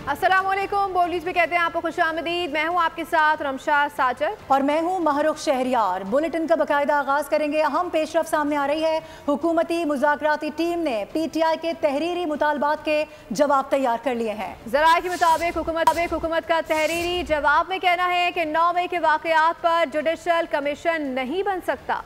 अस्सलामुअलैकुम, बोलीज में कहते हैं आपको खुशामदीद। मैं हूं आपके साथ रमशा साजर और मैं हूं महरुख शहरियार। बुलेटिन का बाकायदा आगाज करेंगे। अहम पेशरफ सामने आ रही है। हुकूमती मुज़ाकराती टीम ने PTI के तहरीरी मुतालबात के जवाब तैयार कर लिए हैं। ज़राए के मुताबिक हुकूमत का तहरीरी जवाब में कहना है कि 9 मई के वाक़यात पर जुडिशल कमीशन नहीं बन सकता।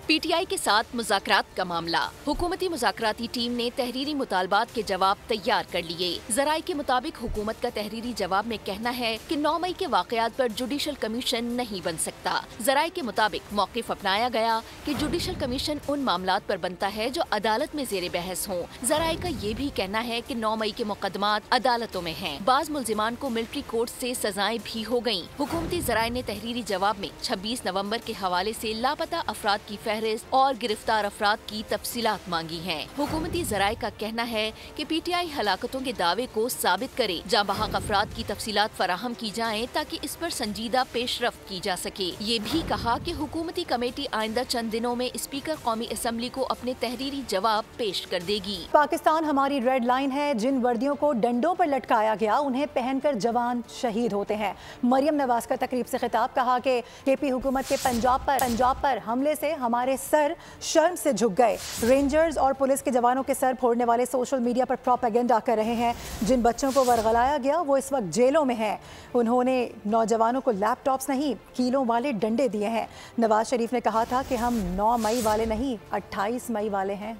PTI के साथ मुज़ाकरात का मामला। हुकूमती मुज़ाकराती टीम ने तहरीरी मुतालबात के जवाब तैयार कर लिए। ज़राए के मुताबिक हुकूमत का तहरीरी जवाब में कहना है कि 9 मई के वाक़यात पर जुडिशल कमीशन नहीं बन सकता। ज़राए के मुताबिक मौक़िफ़ अपनाया गया कि जुडिशल कमीशन उन मामलात पर बनता है जो अदालत में ज़ेरे बहस हों। ज़राए का ये भी कहना है कि 9 मई के मुकदमात अदालतों में हैं। बाज़ मुल्ज़िमान को मिलिट्री कोर्ट से सजाएं भी हो गयीं। हुकूमती ज़राए ने तहरीरी जवाब में 26 नवम्बर के हवाले से लापता अफराद की और गिरफ्तार अफराद की तफसीलात मांगी हैं। हुकूमती ज़राए का कहना है कि PTI हलाकतों के दावे को साबित करे। जाँ बहक अफराद की तफसीलात फराहम की जाएं ताकि इस पर संजीदा पेशरफ्त की जा सके। ये भी कहा कि हुकूमती कमेटी आइंदा चंद दिनों में स्पीकर कौमी असम्बली को अपने तहरीरी जवाब पेश कर देगी। पाकिस्तान हमारी रेड लाइन है। जिन वर्दियों को डंडों पर लटकाया गया उन्हें पहनकर जवान शहीद होते हैं। मरियम नवाज का तकरीब से खिताब। कहा कि KP हुकूमत के पंजाब पर हमले से हमारे सर शर्म से झुक गए। रेंजर्स और पुलिस के जवानों के सर फोड़ने वाले सोशल मीडिया पर प्रोपेगेंडा कर रहे हैं। जिन बच्चों को वरगलाया गया वो इस वक्त जेलों में हैं। उन्होंने नौजवानों को लैपटॉप्स नहीं, कीलों वाले डंडे दिए हैं। नवाज शरीफ ने कहा था कि हम 9 मई वाले नहीं, 28 मई वाले हैं।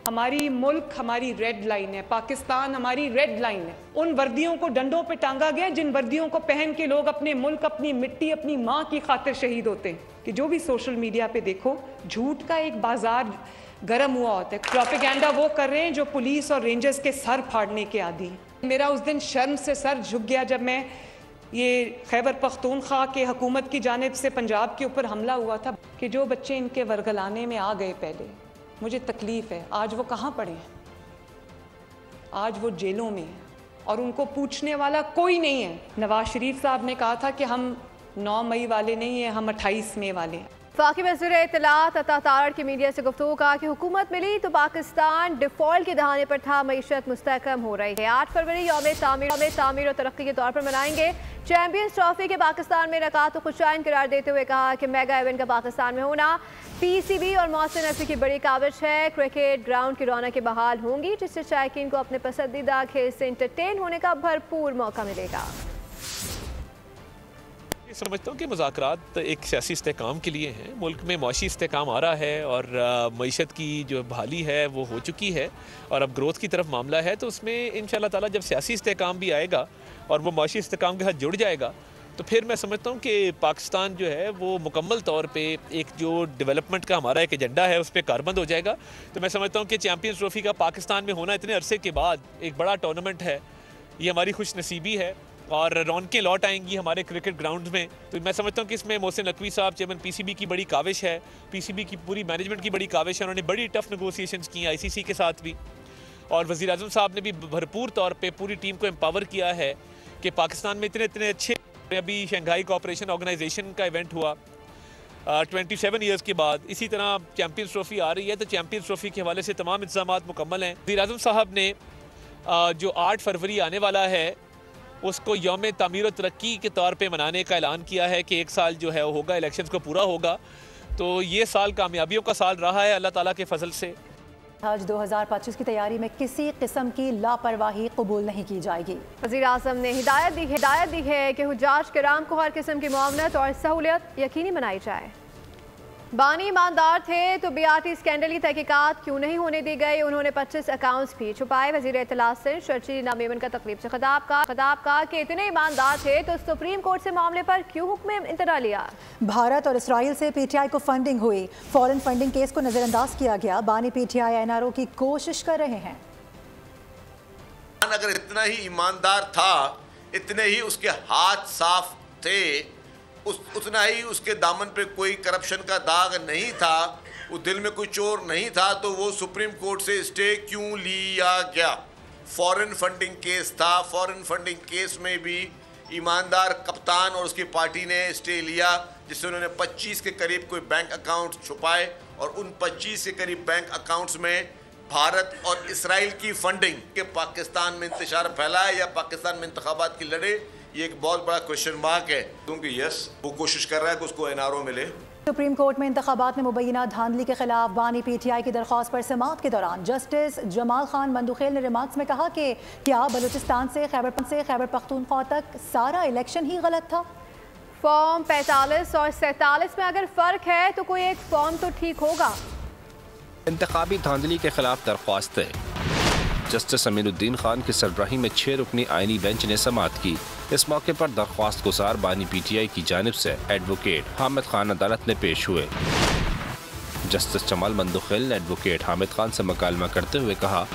हमारी मुल्क हमारी रेड लाइन है, पाकिस्तान हमारी रेड लाइन है। उन वर्दियों को डंडों पे टांगा गया जिन वर्दियों को पहन के लोग अपने मुल्क, अपनी मिट्टी, अपनी माँ की खातिर शहीद होते हैं। कि जो भी सोशल मीडिया पे देखो, झूठ का एक बाजार गर्म हुआ होता है। प्रोपेगेंडा वो कर रहे हैं जो पुलिस और रेंजर्स के सर फाड़ने के आदी हैं। मेरा उस दिन शर्म से सर झुक गया जब मैं ये खैबर पख्तूनख्वा के हुकूमत की जानिब से पंजाब के ऊपर हमला हुआ था कि जो बच्चे इनके वरगलाने में आ गए पहले, मुझे तकलीफ है। आज वो कहाँ पड़े हैं? आज वो जेलों में हैं और उनको पूछने वाला कोई नहीं है। नवाज शरीफ साहब ने कहा था कि हम 9 मई वाले नहीं हैं, हम 28 मई वाले हैं। वफाकी वज़ीर इत्तलात अता तारड़ की मीडिया से गुफ्तगू। कहा कि हुकूमत मिली तो पाकिस्तान डिफॉल्ट के दहाने पर था, मईशत मुस्तहकम हो रही है। 8 फरवरी यौम तामीर और तरक्की के तौर पर मनाएंगे। चैंपियंस ट्रॉफी के पाकिस्तान में इनेकात को खुशाइन करार देते हुए कहा कि मेगा इवेंट का पाकिस्तान में होना PCB और मोहसिन नकवी की बड़ी काविश है। क्रिकेट ग्राउंड की रौनक बहाल होंगी जिससे शायकीन को अपने पसंदीदा खेल से इंटरटेन होने का भरपूर मौका मिलेगा। समझता हूँ कि मुज़ाकरात एक सियासी इस्तेहकाम के लिए हैं। मुल्क में मुआशी इस्तेहकाम आ रहा है और मईशत की जो बहाली है वो हो चुकी है और अब ग्रोथ की तरफ मामला है। तो उसमें इंशाअल्लाह ताला जब सियासी इस्तेहकाम भी आएगा और वो मुआशी इस्तेहकाम के साथ जुड़ जाएगा तो फिर मैं समझता हूँ कि पाकिस्तान जो है वो मुकम्मल तौर पे एक जो डेवलपमेंट का हमारा एक एजेंडा है उस पर कारबंद हो जाएगा। तो मैं समझता हूँ कि चैंपियंस ट्रॉफी का पाकिस्तान में होना इतने अरसे के बाद एक बड़ा टूर्नामेंट है, ये हमारी खुश नसीबी है और रौनकें लौट आएंगी हमारे क्रिकेट ग्राउंड में। तो मैं समझता हूँ कि इसमें मोहसिन नकवी साहब चेयरमैन PCB की बड़ी काविश है, PCB की पूरी मैनेजमेंट की बड़ी काविश है। उन्होंने बड़ी टफ नेगोशिएशंस की ICC के साथ भी और वज़ीर आज़म साहब ने भी भरपूर तौर पे पूरी टीम को एम्पावर किया है कि पाकिस्तान में इतने अच्छे। अभी शंघाई कोऑपरेशन ऑर्गेनाइजेशन का इवेंट हुआ 27 ईयर्स के बाद। इसी तरह चैंपियंस ट्रॉफी आ रही है तो चैंपियंस ट्रॉफी के हवाले से तमाम इंतजामात मुकम्मल हैं। वज़ीर आज़म साहब ने जो 8 फरवरी आने वाला है उसको यौम तामीर और तरक्की के तौर पे मनाने का ऐलान किया है कि 1 साल जो है वो होगा, इलेक्शंस को पूरा होगा। तो ये साल कामयाबियों का साल रहा है अल्लाह ताला के फजल से। हज 2025 की तैयारी में किसी किस्म की लापरवाही कबूल नहीं की जाएगी। वज़ीर आज़म ने हिदायत दी है कि हुज्जाज किराम को हर किस्म की मुआवनत और सहूलियत यकीनी बनाई जाए। बानी ईमानदार थे तो BRT स्कैंडल की तहकीकात क्यों नहीं होने दी गई? उन्होंने 25 अकाउंट्स भी छुपाए। वज़ीर इत्तलात से शर्ची नामेमन का तकरीब से खिताब का कि इतने ईमानदार थे तो सुप्रीम कोर्ट से मामले पर क्यों हुक्म इंतरा लिया? भारत और इसराइल से PTI को फंडिंग हुई, फॉरेन फंडिंग केस को नजरअंदाज किया गया। बानी PTI NRO की कोशिश कर रहे हैं। अगर इतना ही ईमानदार था, इतने ही उसके हाथ साफ थे, उतना ही उसके दामन पे कोई करप्शन का दाग नहीं था, वो दिल में कोई चोर नहीं था, तो वो सुप्रीम कोर्ट से स्टे क्यों लिया गया? फॉरेन फंडिंग केस था। फॉरेन फंडिंग केस में भी ईमानदार कप्तान और उसकी पार्टी ने स्टे लिया, जिससे उन्होंने 25 के करीब कोई बैंक अकाउंट छुपाए और उन 25 के करीब बैंक अकाउंट्स में भारत और इसराइल की फंडिंग के पाकिस्तान में इंतशार फैलाए या पाकिस्तान में इंतखाबात की लड़े, ये एक बहुत बड़ा क्वेश्चन मार्क है। क्योंकि यस, वो कोशिश कर रहा है कि उसको एनआरओ मिले। सुप्रीम कोर्ट में इंतखाबात में मुबैना धांधली के खिलाफ बानी पीटीआई की दरख्वास्त पर समाअत के दौरान जस्टिस जमाल खान मंदुखेल ने रिमार्क्स में कहा कि क्या बलूचिस्तान से खैबर पख्तूनख्वा तक सारा इलेक्शन ही गलत था। फॉर्म 45 और 47 में अगर फर्क है तो कोई एक फॉर्म तो ठीक होगा। इंतखाबी धांधली के खिलाफ दरख्वास्त है। जस्टिस अमीनुद्दीन खान की सरबराही में 6 रुकनी आईनी बेंच ने समाअत की। इस मौके पर दरख्वास्त गुजार बानी पीटीआई की जानिब से एडवोकेट हामिद खान अदालत में पेश हुए। जस्टिस जमाल मंदुखेल ने एडवोकेट हामिद खान से मुकालमा करते हुए कहा,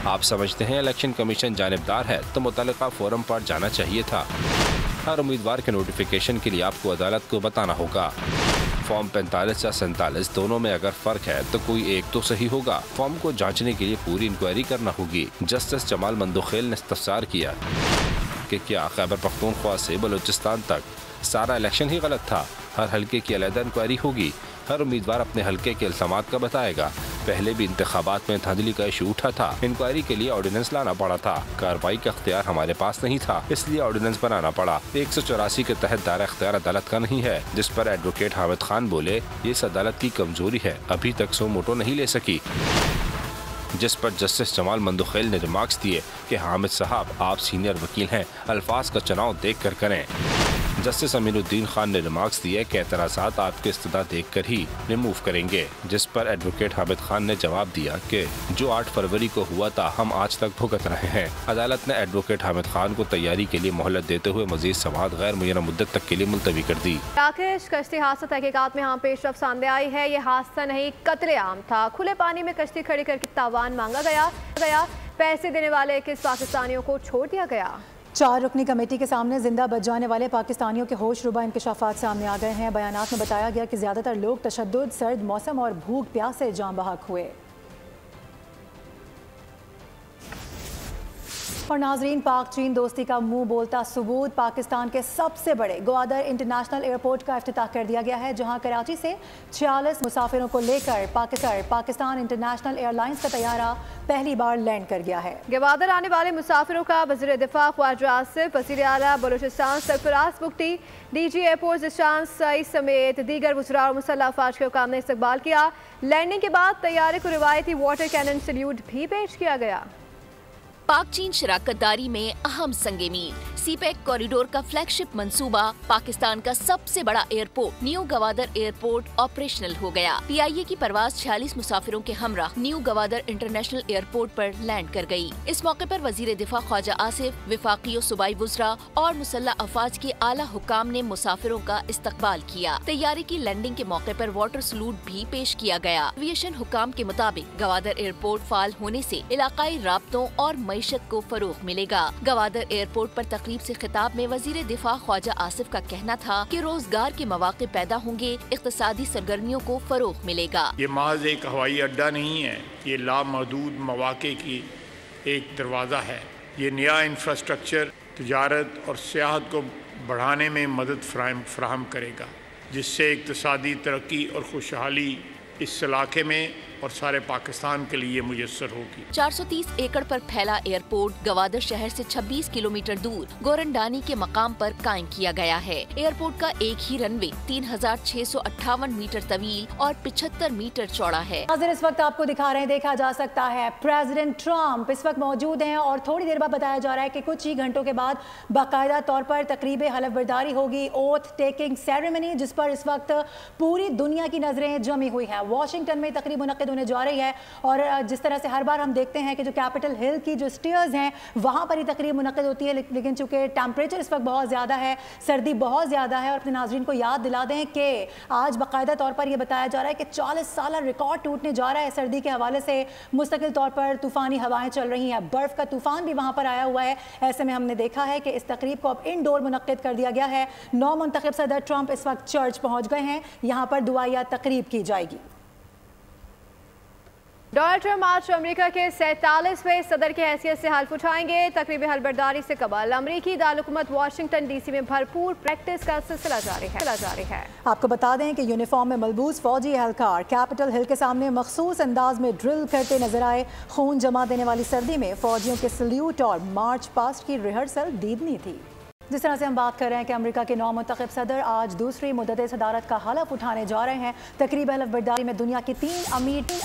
आप समझते हैं इलेक्शन कमीशन जानिबदार है तो मुतल्लिका फोरम पर जाना चाहिए था। हर उम्मीदवार के नोटिफिकेशन के लिए आपको अदालत को बताना होगा। फॉर्म 45 या 47 दोनों में अगर फर्क है तो कोई एक तो सही होगा। फॉर्म को जांचने के लिए पूरी इंक्वायरी करना होगी। जस्टिस जमाल मंदुखेल ने इस्तफसार किया कि क्या खैबर पख्तूनख्वा से बलूचिस्तान तक सारा इलेक्शन ही गलत था। हर हल्के की अलग इंक्वायरी होगी। हर उम्मीदवार अपने हल्के के इल्जामात का बताएगा। पहले भी इंतखाबात में धांधली का इशू उठा था। इंक्वायरी के लिए ऑर्डिनेंस लाना पड़ा था। कार्रवाई का अख्तियार हमारे पास नहीं था, इसलिए ऑर्डिनेंस बनाना पड़ा। 184 के तहत दायरा अख्तियार अदालत का नहीं है, जिस पर एडवोकेट हामिद खान बोले, ये इस अदालत की कमजोरी है, अभी तक सो मोटो नहीं ले सकी। जिस पर जस्टिस जमाल मंदुखेल ने रिमार्क्स दिए कि हामिद साहब, आप सीनियर वकील हैं, अल्फाज का चुनाव देख कर करें। जस्टिस अमीनुद्दीन खान ने रिमार्क्स दिए कि एतराज़ात आपके इस्तदा देख कर ही रिमूव करेंगे। जिस पर एडवोकेट हामिद खान ने जवाब दिया कि जो 8 फरवरी को हुआ था हम आज तक भुगत रहे हैं। अदालत ने एडवोकेट हामिद खान को तैयारी के लिए मोहलत देते हुए मजीद समाअत गैर मुय्यना मुद्दत तक के लिए मुलतवी कर दी। राकेश, कश्ती हादसा तहकीकात में पेशरफ सामने आई है। ये हादसा नहीं, कत्लेआम था। खुले पानी में कश्ती खड़ी करके तावान मांगा गया। पैसे देने वाले 21 पाकिस्तानियों को छोड़ दिया गया। 4 रुकनी कमेटी के सामने जिंदा बच जाने वाले पाकिस्तानियों के होशरुबा इंकशाफात सामने आ गए हैं। बयानात में बताया गया कि ज्यादातर लोग तशद्दुद, सर्द मौसम और भूख प्यास से जान बहक हुए। और नाजरीन, पाक चीन दोस्ती का मुंह बोलता सबूत, पाकिस्तान के सबसे बड़े ग्वादर इंटरनेशनल एयरपोर्ट का इफ्तिताह कर दिया गया है, जहां कराची से 46 मुसाफिरों को लेकर पाकिस्तान इंटरनेशनल एयरलाइंस का तैयारा पहली बार लैंड कर गया है। ग्वादर आने वाले मुसाफिरों का वज़ीर दिफा ख्वाजा आसिफ, वज़ीर आला बलूचिस्तान सरफराज बुगटी, DG एयरपोर्ट जिशान सईद समेत दीगर वज़रा और मुसल्लह अफवाज के हुकाम ने इस्तकबाल किया। लैंडिंग के बाद तैयारे को रिवायती वाटर कैनन सल्यूट भी पेश किया गया। पाक चीन शराकतदारी में अहम संगे मील। सीपैक कॉरिडोर का फ्लैगशिप मंसूबा, पाकिस्तान का सबसे बड़ा airport new Gwadar airport operational हो गया। PIA की परवाज 46 मुसाफिरों के हमरा न्यू गवादर इंटरनेशनल एयरपोर्ट पर लैंड कर गई। इस मौके पर वजीर दिफा ख्वाजा आसिफ, विफाकी और सूबाई वुज़रा और मुसल्लह अफवाज के आला हुकाम ने मुसाफिरों का इस्तकबाल किया। तैयारी की लैंडिंग के मौके पर वाटर सलूट भी पेश किया गया। एविएशन हुकाम के मुताबिक गवादर एयरपोर्ट फाल होने से इलाकाई राब्तों और मईशत को फरोग मिलेगा। गवादर एयरपोर्ट पर तकरीब से खिताब में वजीर दिफा ख्वाजा आसिफ का कहना था कि रोजगार के मौके पैदा होंगे, इक्तिसादी सरगर्मियों को फरोग मिलेगा। ये महज एक हवाई अड्डा नहीं है, ये लामहदूद मौके की एक दरवाज़ा है। ये नया इंफ्रास्ट्रक्चर तिजारत और सियाहत को बढ़ाने में मदद फराहम करेगा, जिससे इक्तिसादी तरक्की और खुशहाली इस इलाके में और सारे पाकिस्तान के लिए मुयस्सर होगी। 430 एकड़ पर फैला एयरपोर्ट गवादर शहर से 26 किलोमीटर दूर गोरंडानी के मकाम पर कायम किया गया है। एयरपोर्ट का एक ही रनवे 3658 मीटर तवील और 75 मीटर चौड़ा है। इस वक्त आपको दिखा रहे हैं, देखा जा सकता है प्रेसिडेंट ट्रंप इस वक्त मौजूद हैं और थोड़ी देर बाद बताया जा रहा है कि कुछ ही घंटों के बाद बाकायदा तौर पर तकरीब हलफ बर्दारी होगी, ओथ टेकिंग सेरेमनी, जिस पर इस वक्त पूरी दुनिया की नजरें जमी हुई हैं। वॉशिंगटन में तकरीब मुनक्किद होने जा रही है और जिस तरह से हर बार हम देखते हैं कि जो कैपिटल हिल की जो स्टेयर्स हैं वहां पर ही तकरीब मुनक्किद होती है, लेकिन चूंकि टेम्परेचर इस वक्त बहुत ज़्यादा है, सर्दी बहुत ज़्यादा है, और अपने नाज़रीन को याद दिला दें कि आज बाकायदा तौर पर यह बताया जा रहा है कि 40 साल रिकॉर्ड टूटने जा रहा है सर्दी के हवाले से। मुस्तकिल तौर पर तूफ़ानी हवाएं चल रही हैं, बर्फ़ का तूफ़ान भी वहाँ पर आया हुआ है। ऐसे में हमने देखा है कि इस तकरीब को अब इंडोर मुनक्किद कर दिया गया है। 9 मुंतखब सदर ट्रंप इस वक्त चर्च पहुँच गए हैं, यहाँ पर दुआया तकरीब की जाएगी। डोनाल्ड ट्रंप आज अमेरिका के 47वें सदर की हैसियत से हल्फ उठाएंगे। तकरीबी हलबरदारी से कबल अमेरिकी दारकूमत वाशिंगटन डीसी में भरपूर प्रैक्टिस का सिलसिला जारी है। आपको बता दें कि यूनिफॉर्म में मलबूस फौजी एहलकार कैपिटल हिल के सामने मखसूस अंदाज में ड्रिल करते नजर आए। खून जमा देने वाली सर्दी में फौजियों के सल्यूट और मार्च पास्ट की रिहर्सल दीदनी थी। जिस तरह से हम बात कर रहे हैं कि अमेरिका के नौमुंतखब सदर आज दूसरी मुद्दत सदारत का हलफ उठाने जा रहे हैं। तकरीब हलफ बर्दारी में दुनिया की तीन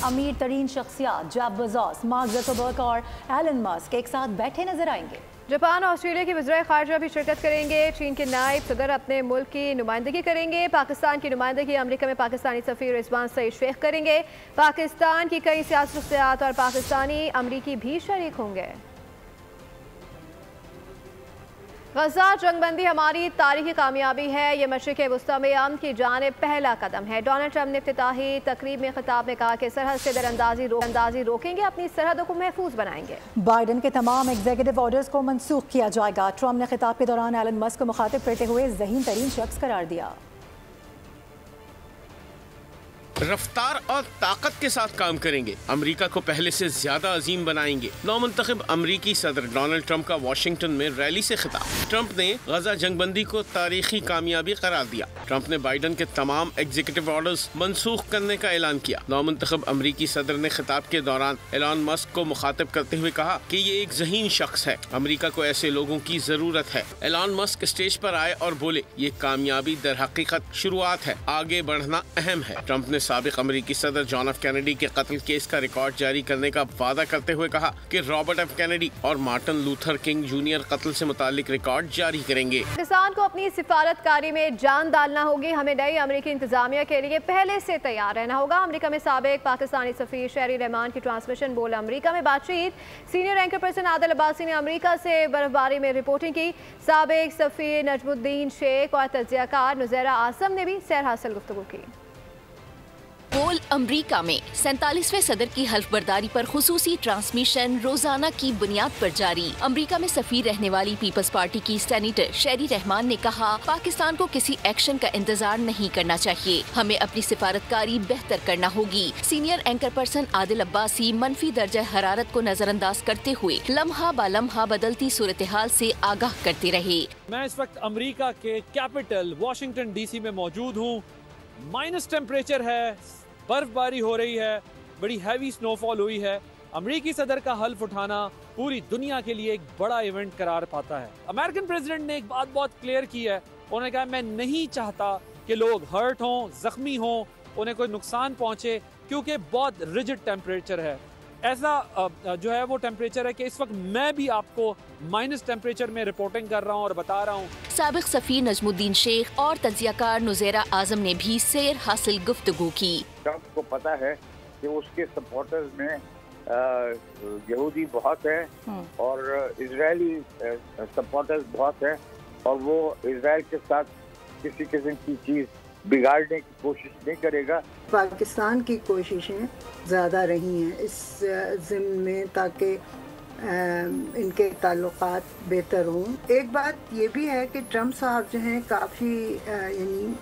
अमीर तरीन शख्सियात जेफ बेज़ोस, मार्क ज़करबर्ग और एलन मस्क एक साथ बैठे नजर आएंगे। जापान और ऑस्ट्रेलिया के वज़ीर ख़ारिजा भी शिरकत करेंगे। चीन के नायब सदर अपने मुल्क की नुमाइंदगी करेंगे। पाकिस्तान की नुमाइंदगी अमेरिका में पाकिस्तानी सफ़ीर रिजवान सईद शेख करेंगे। पाकिस्तान की कई सियासी शख्सियात और पाकिस्तानी अमरीकी भी शरीक होंगे। गजा जंगबंदी हमारी तारीखी कामयाबी है, ये मशरिक़ वुस्ता में अमन की जानिब पहला कदम है। डोनाल्ड ट्रंप ने इफ्तिताही तकरीब में खिताब में कहा कि सरहद से दरअंदाजी रोकेंगे, अपनी सरहदों को महफूज बनाएंगे। बाइडन के तमाम एग्जीक्यूटिव ऑर्डर्स को मनसूख किया जाएगा। ट्रंप ने खिताब के दौरान एलन मस्क को मुखातिब करते हुए ज़हीन तरीन शख्स करार दिया। रफ्तार और ताकत के साथ काम करेंगे, अमेरिका को पहले से ज्यादा अजीम बनाएंगे। नौमुंतखब अमेरिकी सदर डोनाल्ड ट्रंप का वाशिंगटन में रैली से खिताब। ट्रंप ने गजा जंगबंदी को तारीखी कामयाबी करार दिया। ट्रंप ने बाइडन के तमाम एग्जीक्यूटिव ऑर्डर्स मनसूख करने का ऐलान किया। नौमुंतखब अमेरिकी सदर ने खिताब के दौरान एलन मस्क को मुखातिब करते हुए कहा कि ये एक ज़हीन शख्स है, अमेरिका को ऐसे लोगों की जरूरत है। एलन मस्क स्टेज पर आए और बोले, ये कामयाबी दर हकीकत शुरुआत है, आगे बढ़ना अहम है। ट्रंप ने साबिक अमेरिकी सदर जॉन एफ कैनेडी के कत्ल केस का रिकॉर्ड जारी करने का वादा करते हुए कहा कि रॉबर्ट एफ कैनेडी और मार्टिन लूथर किंग जूनियर कत्ल से मुतालिक रिकॉर्ड जारी करेंगे। पाकिस्तान को अपनी सिफारतकारी में जान डालना होगी। हमें नई अमेरिकी इंतजामिया के लिए पहले से तैयार रहना होगा। अमेरिका में साबिक पाकिस्तानी सफीर शहरी रहमान की ट्रांसमिशन बोला अमेरिका में बातचीत। Senior anchor person Adil Abbasi ने अमेरिका से बर्फबारी में रिपोर्टिंग की। साबिक सफीर नजमुद्दीन शेख और तज्जियाकार नुज़ैरा आसम ने भी सैर हासिल गुफ्तगू की। बोल अमरीका में 47वें सदर की हल्फ बर्दारी पर खुसूसी ट्रांसमिशन रोजाना की बुनियाद पर जारी। अमरीका में सफीर रहने वाली पीपल्स पार्टी की सेनेटर शहरी रहमान ने कहा, पाकिस्तान को किसी एक्शन का इंतजार नहीं करना चाहिए, हमें अपनी सिफारतकारी बेहतर करना होगी। Senior anchor person Adil Abbasi मनफी दर्जा हरारत को नजरअंदाज करते हुए लम्हा ब लम्हा बदलती सूरत हाल से आगाह करते रहे। मैं इस वक्त अमरीका के कैपिटल वाशिंगटन डीसी में मौजूद हूँ। माइनस टेम्परेचर है, बर्फबारी हो रही है, बड़ी हैवी स्नोफॉल हुई है। अमेरिकी सदर का हल्फ उठाना पूरी दुनिया के लिए एक बड़ा इवेंट करार पाता है। अमेरिकन प्रेसिडेंट ने एक बात बहुत क्लियर की है, उन्होंने कहा मैं नहीं चाहता कि लोग हर्ट हों, जख्मी हों, उन्हें कोई नुकसान पहुंचे, क्योंकि बहुत रिजिड टेम्परेचर है। ऐसा जो है वो टेम्परेचर है कि इस वक्त मैं भी आपको माइनस टेम्परेचर में रिपोर्टिंग कर रहा हूँ और बता रहा हूँ। साबिक सफीर नजमुद्दीन शेख और तज्जियाकार नुज़ैरा आजम ने भी सैर हासिल गुफ्तगू की। ट्रंप को पता है कि उसके सपोर्टर्स में यहूदी बहुत है और इजरायली सपोर्टर्स बहुत है और वो इजराइल के साथ किसी किस्म की चीज़ बिगाड़ने की कोशिश नहीं करेगा। पाकिस्तान की कोशिशें ज़्यादा रही हैं इस ज़िम्न में ताकि इनके ताल्लुकात बेहतर हों। एक बात ये भी है कि ट्रंप साहब जो हैं काफ़ी यानी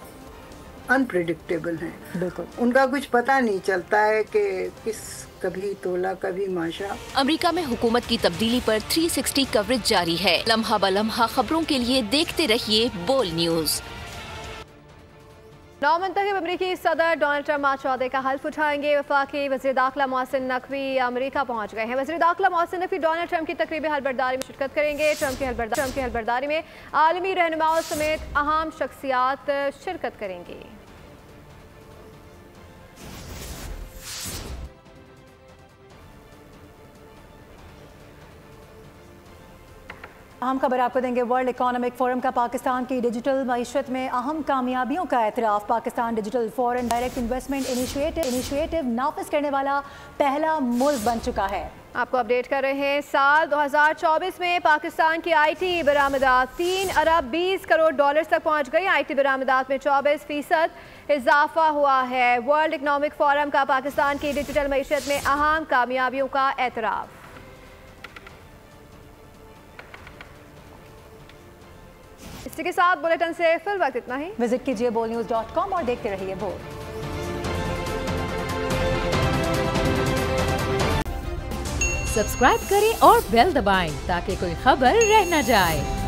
अनप्रेडिक्टेबल हैं। बिल्कुल, उनका कुछ पता नहीं चलता है कि किस कभी तोला कभी माशा। अमेरिका में हुकूमत की तब्दीली पर 360 कवरेज जारी है। लम्हा ब लम्हा खबरों के लिए देखते रहिए बोल न्यूज़। नौमुंतखब अमेरिकी सदर डोनाल्ड ट्रंप आज चौदह का हल्फ उठाएंगे। वफाकी वज़ीर दाखिला मोहसिन नकवी अमेरिका पहुंच गए हैं। वज़ीर दाखिला मोहसिन नकवी डोनाल्ड ट्रंप की तकरीबी हलबरदारी में शिरकत करेंगे। ट्रंप की हलबरदारी में आलमी रहनुमाओं समेत अहम शख्सियात शिरकत करेंगी। अहम खबर आपको देंगे। वर्ल्ड इकोनॉमिक फोरम का पाकिस्तान की डिजिटल मईशत में अहम कामयाबियों का एतराफ़। Pakistan digital foreign direct investment initiative नाफिज करने वाला पहला मुल्क बन चुका है। आपको अपडेट कर रहे हैं। साल 2024 में पाकिस्तान की IT बरामदात 3 अरब 20 करोड़ डॉलर तक पहुंच गई। IT बरामदात में 24% इजाफा हुआ है। वर्ल्ड इकोनॉमिक फोरम का पाकिस्तान की डिजिटल मईशत में अहम कामयाबियों का एतराफ़। इसी के साथ बुलेटिन से फिल वक्त इतना ही। विजिट कीजिए bolnews.com और देखते रहिए बोल। सब्सक्राइब करें और बेल दबाएं ताकि कोई खबर रह न जाए।